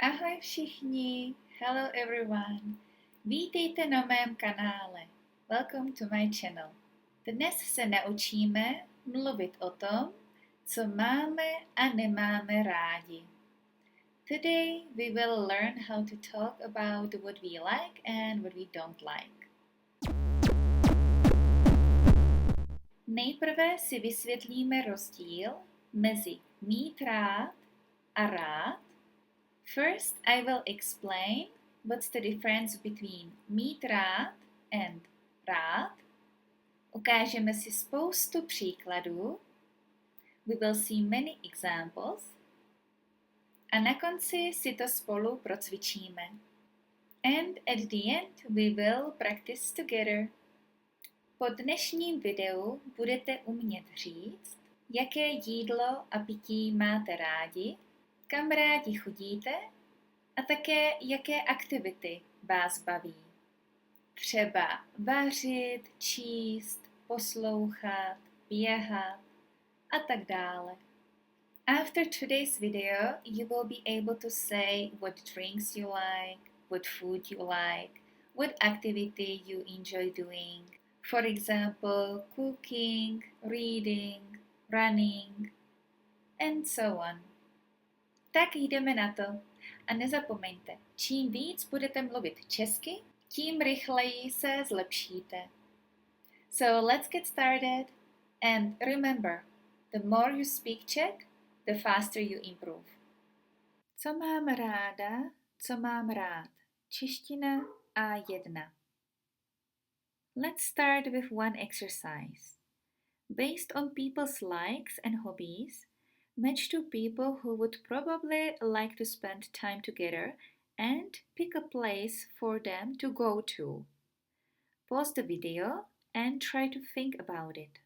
Ahoj všichni, hello everyone. Vítejte na mém kanále. Welcome to my channel. Dnes se naučíme mluvit o tom, co máme a nemáme rádi. Today we will learn how to talk about what we like and what we don't like. Nejprve si vysvětlíme rozdíl mezi mít rád a rád. First, I will explain what's the difference between mít rád and rád. Ukážeme si spoustu příkladů. We will see many examples. A na konci si to spolu procvičíme. And at the end we will practice together. Po dnešním videu budete umět říct, jaké jídlo a pití máte rádi, kam rádi chodíte a také jaké aktivity vás baví. Třeba vařit, číst, poslouchat, běhat a tak dále. After today's video, you will be able to say what drinks you like, what food you like, what activity you enjoy doing. For example, cooking, reading, running, and so on. Tak jdeme na to. A nezapomeňte, čím víc budete mluvit česky, tím rychleji se zlepšíte. So let's get started. And remember, the more you speak Czech, the faster you improve. Co mám ráda, co mám rád? Čeština A1. Let's start with one exercise. Based on people's likes and hobbies, match two people who would probably like to spend time together and pick a place for them to go to. Pause the video and try to think about it.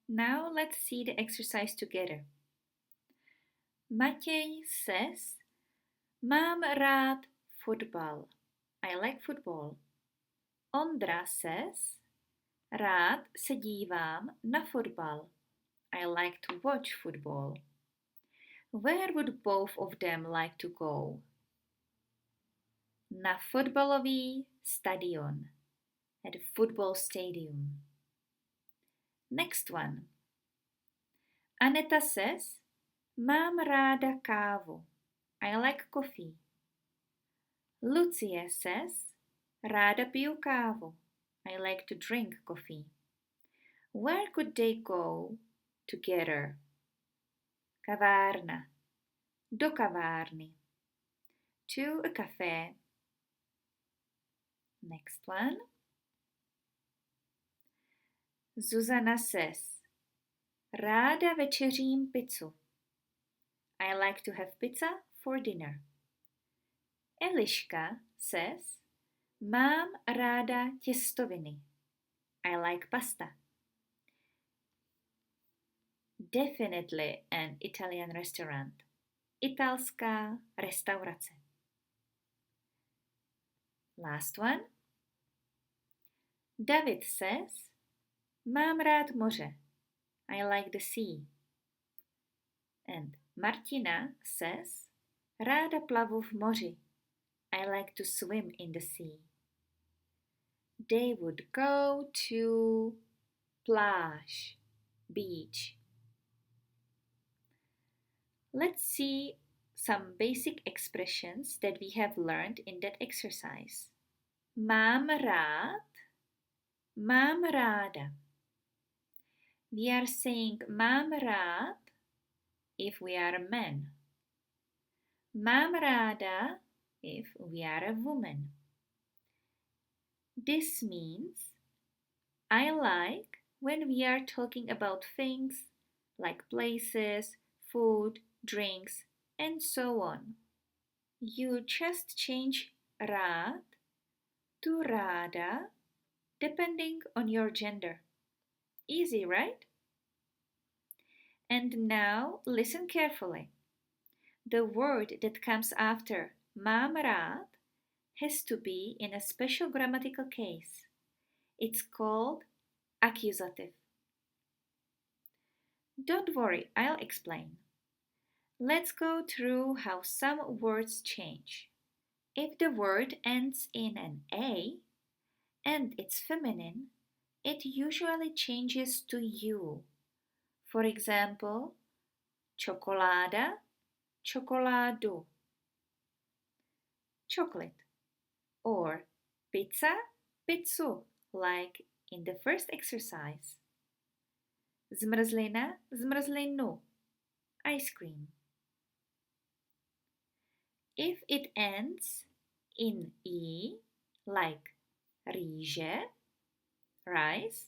Now let's see the exercise together. Matěj says, Mám rád fotbal. I like football. Ondra says, Rád se dívám na fotbal. I like to watch football. Where would both of them like to go? Na fotbalový stadion. At a football stadium. Next one. Aneta says, Mám ráda kávu. I like coffee. Lucie says, Ráda piju kávu. I like to drink coffee. Where could they go together? Kavárna. Do kavárny. To a café. Next one. Zuzana says, Ráda večeřím pizzu. I like to have pizza for dinner. Eliška says, Mám ráda těstoviny. I like pasta. Definitely an Italian restaurant. Italská restaurace. Last one. David says, Mám rád moře. I like the sea. And Martina says, Ráda plavu v moři. I like to swim in the sea. They would go to pláž, beach. Let's see some basic expressions that we have learned in that exercise. Mám rád, mám ráda. We are saying mám rád if we are a man. Mám ráda if we are a woman. This means I like when we are talking about things like places, food, drinks, and so on. You just change rád to ráda depending on your gender. Easy, right? And now listen carefully. The word that comes after Mám rád has to be in a special grammatical case. It's called accusative. Don't worry, I'll explain. Let's go through how some words change. If the word ends in an A and it's feminine, it usually changes to you. For example, čokoláda, čokoládu. Chocolate. Or pizza, pizzu, like in the first exercise. Zmrzlina, zmrzlinu. Ice cream. If it ends in E, like rýže, rice,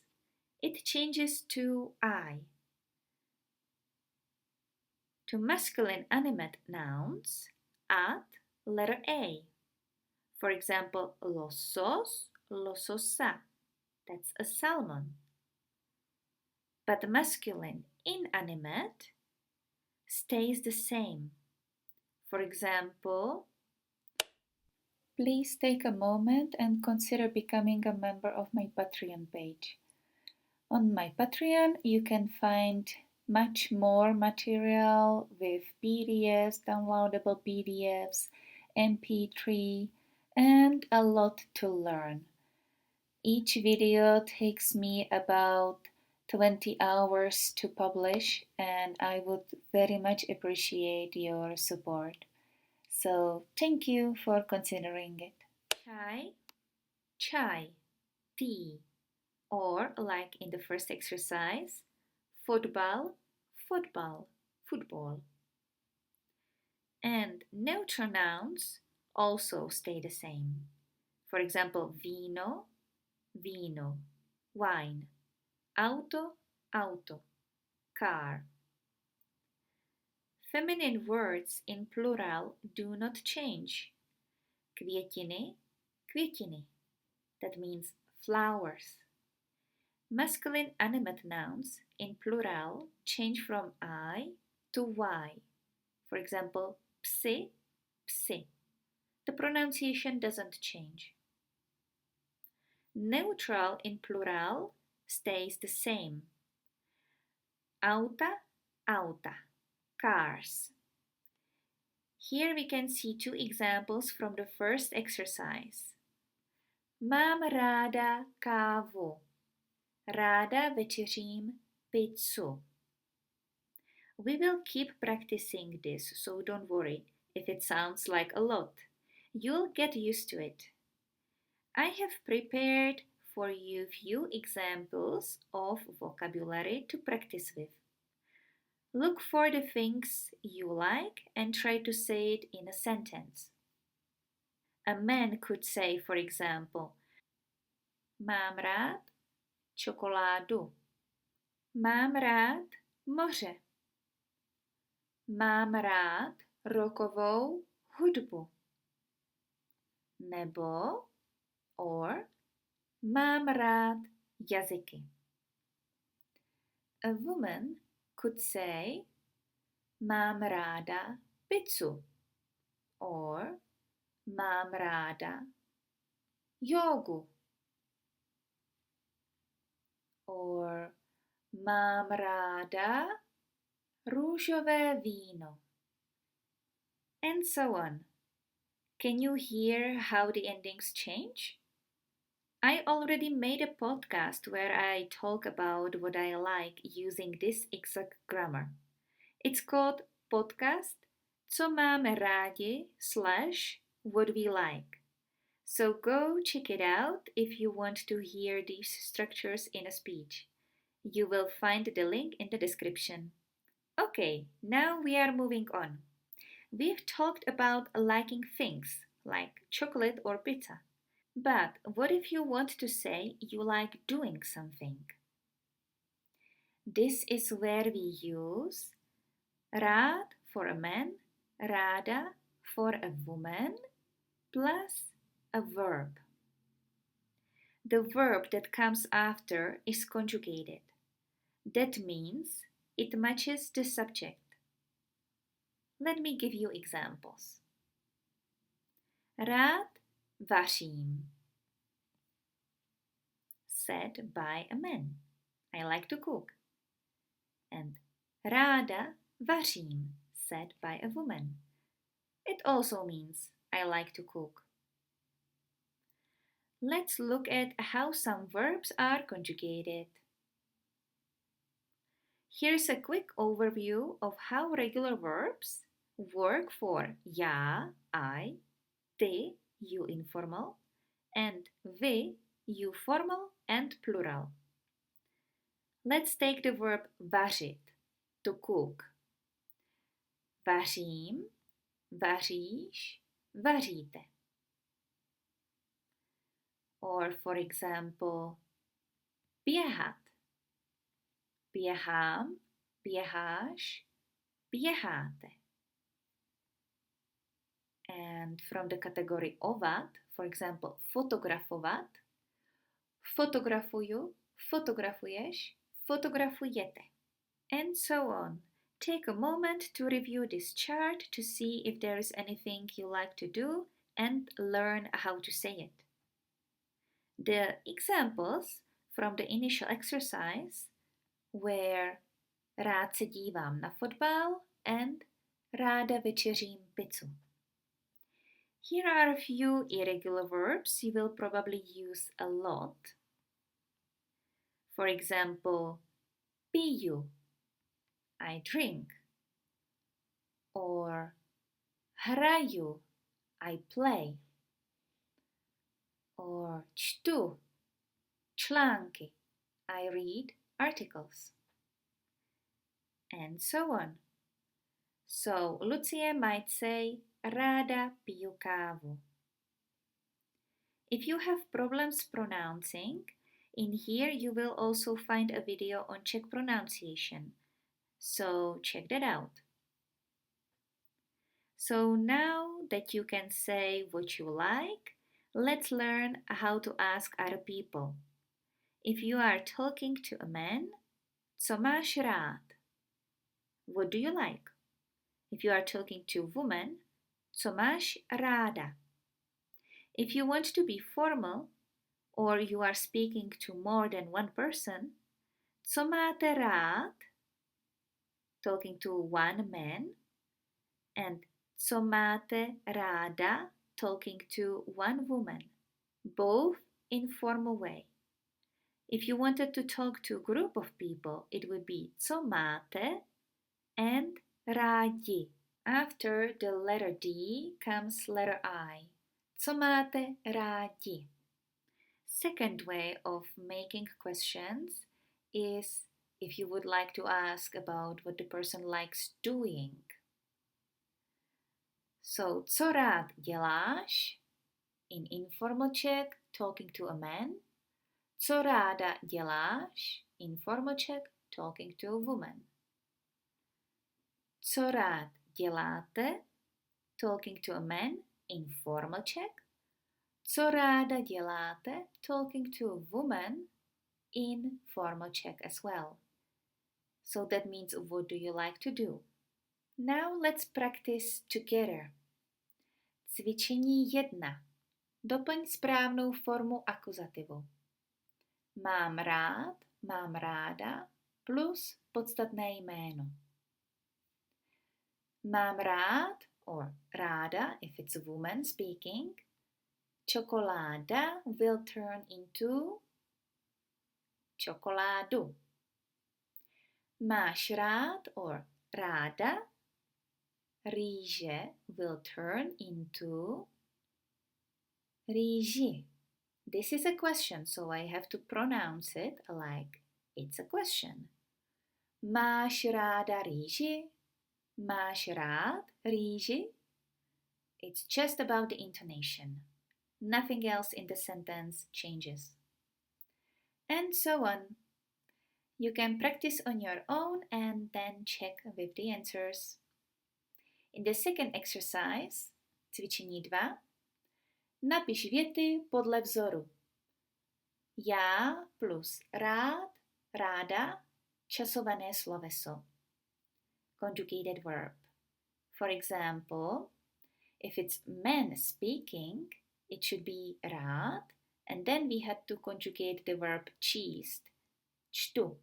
it changes to I. To masculine animate nouns, add letter A. For example, losos, lososa. That's a salmon. But masculine inanimate stays the same. For example, please take a moment and consider becoming a member of my Patreon page. On my Patreon, you can find much more material with PDFs, downloadable PDFs, MP3, and a lot to learn. Each video takes me about 20 hours to publish, and I would very much appreciate your support. So thank you for considering it. Chai, chai, tea, or like in the first exercise, football, football, football. And neutral nouns also stay the same. For example, vino, vino, wine, auto, auto, car. Feminine words in plural do not change. Květiny, květiny. That means flowers. Masculine animate nouns in plural change from I to Y. For example, psy, psy. The pronunciation doesn't change. Neutral in plural stays the same. Auta, auta, cars. Here we can see two examples from the first exercise. Mám ráda kávu. Ráda večeřím pizzu. We will keep practicing this, so don't worry if it sounds like a lot. You'll get used to it. I have prepared for you few examples of vocabulary to practice with. Look for the things you like and try to say it in a sentence. A man could say, for example, Mám rád čokoládu. Mám rád moře. Mám rád rockovou hudbu. Nebo mám rád jazyky. A woman could say mám ráda pizzu or mám ráda jógu or mám ráda růžové víno, and so on. Can you hear how the endings change? I already made a podcast where I talk about what I like using this exact grammar. It's called podcast Co máme rádi / what we like. So go check it out if you want to hear these structures in a speech. You will find the link in the description. Okay, now we are moving on. We've talked about liking things, like chocolate or pizza. But what if you want to say you like doing something? This is where we use rád for a man, ráda for a woman, plus a verb. The verb that comes after is conjugated. That means it matches the subject. Let me give you examples. Rád vařím. Said by a man. I like to cook. And ráda vařím. Said by a woman. It also means I like to cook. Let's look at how some verbs are conjugated. Here's a quick overview of how regular verbs work for já, I, ty, you informal, and vy, you formal and plural. Let's take the verb vařit, to cook. Vařím, vaříš, vaříte. Or for example, běhat. Běhám, běháš, běháte. And from the category ovat, for example, fotografovat, fotografuju, fotografuješ, fotografujete. And so on. Take a moment to review this chart to see if there is anything you like to do and learn how to say it. The examples from the initial exercise were rád se dívám na fotbal and ráda večeřím pizzu. Here are a few irregular verbs you will probably use a lot. For example, piju, I drink. Or hraju, I play. Or čtu, články, I read articles. And so on. So Lucie might say, ráda piju kávu. If you have problems pronouncing, in here you will also find a video on Czech pronunciation. So check that out. So now that you can say what you like, let's learn how to ask other people. If you are talking to a man, co máš rád? What do you like? If you are talking to a woman, co máš ráda? If you want to be formal, or you are speaking to more than one person, co máte rád? Talking to one man, and co máte ráda? Talking to one woman, both in formal way. If you wanted to talk to a group of people, it would be co máte and rádi. After the letter D comes letter I. Co máte rádi? Second way of making questions is if you would like to ask about what the person likes doing. So, co rád děláš? In informal Czech, talking to a man. Co ráda děláš? Informal Czech, talking to a woman. Co rád děláte? Talking to a man, informal Czech. Co ráda děláte? Talking to a woman, informal Czech as well. So that means what do you like to do? Now let's practice together. Cvičení 1. Doplň správnou formu akuzativu. Mám rád, mám ráda plus podstatné jméno. Mám rád or ráda, if it's a woman speaking, čokoláda will turn into čokoládu. Máš rád or ráda, rýže will turn into rýži. This is a question, so I have to pronounce it like it's a question. Máš ráda rýži? Máš rád rýži? It's just about the intonation. Nothing else in the sentence changes. And so on. You can practice on your own and then check with the answers. In the second exercise, cvičení 2, napiš věty podle vzoru. Já plus rád, ráda časované sloveso. Conjugated verb. For example, if it's men speaking, it should be rád, and then we had to conjugate the verb číst. Čtu.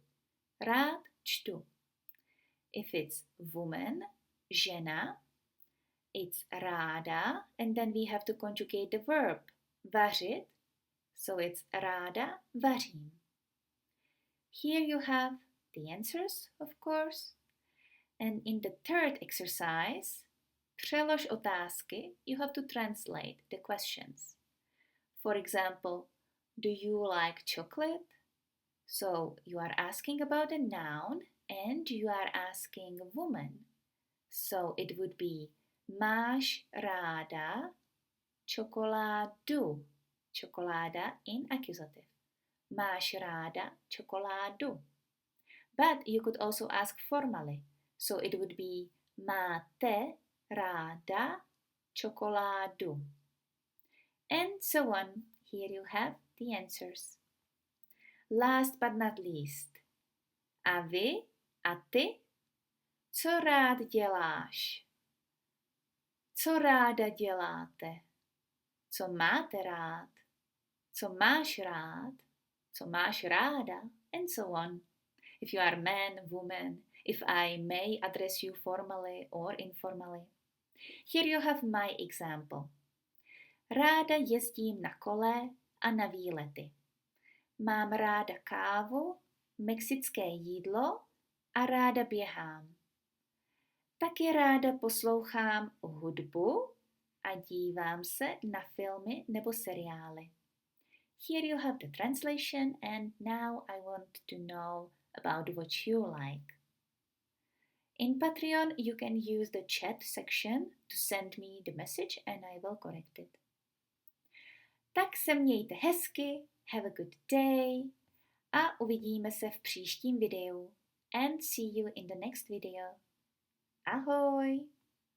Rád čtu. If it's woman, žena, it's ráda, and then we have to conjugate the verb vařit, so it's ráda vařím. Here you have the answers, of course. And in the third exercise, přelož otázky, you have to translate the questions. For example, do you like chocolate? So you are asking about a noun and you are asking a woman. So it would be máš ráda čokoládu. Čokoláda in accusative. Máš ráda čokoládu. But you could also ask formally. So it would be máte ráda čokoládu. And so on. Here you have the answers. Last but not least. A vy a ty, co rád děláš? Co ráda děláte? Co máte rád? Co máš rád? Co máš ráda? And so on. If you are man, woman, if I may address you formally or informally. Here you have my example. Ráda jezdím na kole a na výlety. Mám ráda kávu, mexické jídlo a ráda běhám. Taky ráda poslouchám hudbu a dívám se na filmy nebo seriály. Here you have the translation and now I want to know about what you like. In Patreon you can use the chat section to send me the message and I will correct it. Tak se mějte hezky, have a good day a uvidíme se v příštím videu. And see you in the next video. Ahoj!